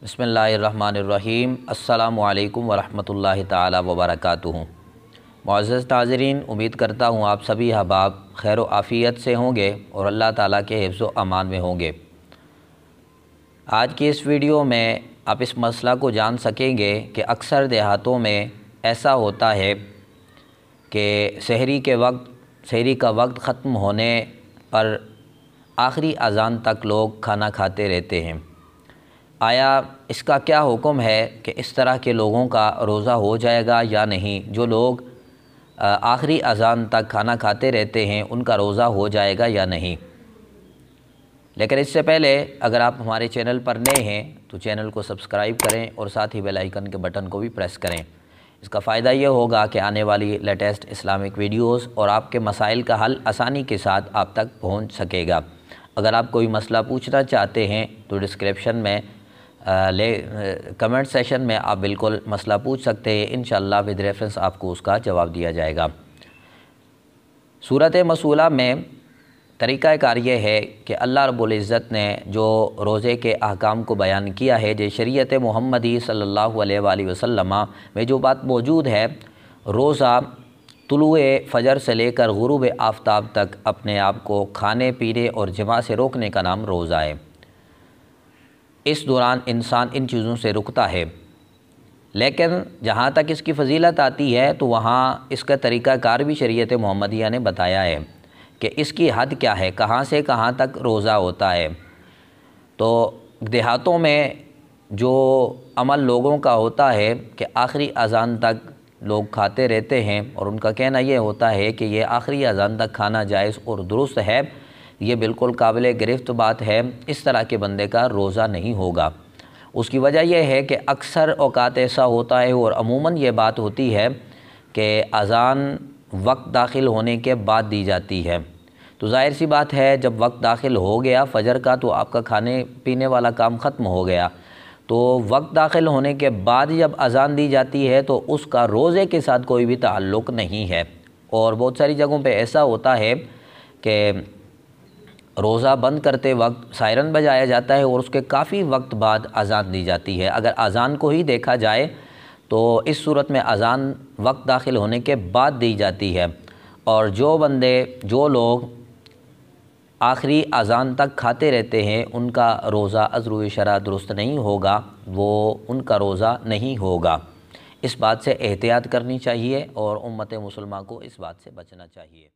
बिस्मिल्लाहिर्रहमानिर्रहीम। अस्सलामु अलैकुम वरहमतुल्लाहि ताला वबरकातुहू। मुअज़्ज़ज़ नाज़रीन, उम्मीद करता हूँ आप सभी अहबाब खैर व आफ़ियत से होंगे और अल्लाह ताला के हिफ्ज़ व अमान में होंगे। आज की इस वीडियो में आप इस मसला को जान सकेंगे कि अक्सर देहातों में ऐसा होता है कि सहरी का वक्त ख़त्म होने पर आखिरी अज़ान तक लोग खाना खाते रहते हैं। आया इसका क्या हुक्म है कि इस तरह के लोगों का रोज़ा हो जाएगा या नहीं? जो लोग आखिरी अज़ान तक खाना खाते रहते हैं उनका रोज़ा हो जाएगा या नहीं? लेकिन इससे पहले अगर आप हमारे चैनल पर नए हैं तो चैनल को सब्सक्राइब करें और साथ ही बेल आइकन के बटन को भी प्रेस करें। इसका फ़ायदा ये होगा कि आने वाली लेटेस्ट इस्लामिक वीडियोस और आपके मसाइल का हल आसानी के साथ आप तक पहुंच सकेगा। अगर आप कोई मसला पूछना चाहते हैं तो डिस्क्रिप्शन में कमेंट सेशन में आप बिल्कुल मसला पूछ सकते हैं। इंशाअल्लाह विद रेफरेंस आपको उसका जवाब दिया जाएगा। सूरत मसूला में तरीक़ाकार ये है कि अल्लाह रब्बुल इज़्ज़त ने जो रोज़े के अहकाम को बयान किया है, जो शरीयत मुहम्मदी सल्लल्लाहु अलैहि वसल्लम में जो बात मौजूद है, रोज़ा तुलुए फ़जर से लेकर गुरूब आफ्ताब तक अपने आप को खाने पीने और जमा से रोकने का नाम रोज़ा है। इस दौरान इंसान इन चीज़ों से रुकता है, लेकिन जहाँ तक इसकी फ़जीलत आती है तो वहाँ इसका तरीक़ाकार भी शरीयत मुहम्मदिया ने बताया है कि इसकी हद क्या है, कहाँ से कहाँ तक रोज़ा होता है। तो देहातों में जो अमल लोगों का होता है कि आखिरी अज़ान तक लोग खाते रहते हैं और उनका कहना ये होता है कि ये आखिरी अज़ान तक खाना जायज़ और दुरुस्त है, ये बिल्कुल काबिल गिरफ्त बात है। इस तरह के बंदे का रोज़ा नहीं होगा। उसकी वजह यह है कि अक्सर औक़ात ऐसा होता है और अमूमन ये बात होती है कि अज़ान वक्त दाखिल होने के बाद दी जाती है। तो ज़ाहिर सी बात है, जब वक्त दाखिल हो गया फ़जर का तो आपका खाने पीने वाला काम ख़त्म हो गया। तो वक्त दाखिल होने के बाद जब अज़ान दी जाती है तो उसका रोज़े के साथ कोई भी ताल्लुक़ नहीं है। और बहुत सारी जगहों पे ऐसा होता है कि रोज़ा बंद करते वक्त सायरन बजाया जाता है और उसके काफ़ी वक्त बाद अज़ान दी जाती है। अगर अज़ान को ही देखा जाए तो इस सूरत में अज़ान वक्त दाखिल होने के बाद दी जाती है। और जो लोग आखिरी अज़ान तक खाते रहते हैं उनका रोज़ा अज़्र शरअ दुरुस्त नहीं होगा, उनका रोज़ा नहीं होगा। इस बात से एहतियात करनी चाहिए और उम्मत मुसलमान को इस बात से बचना चाहिए।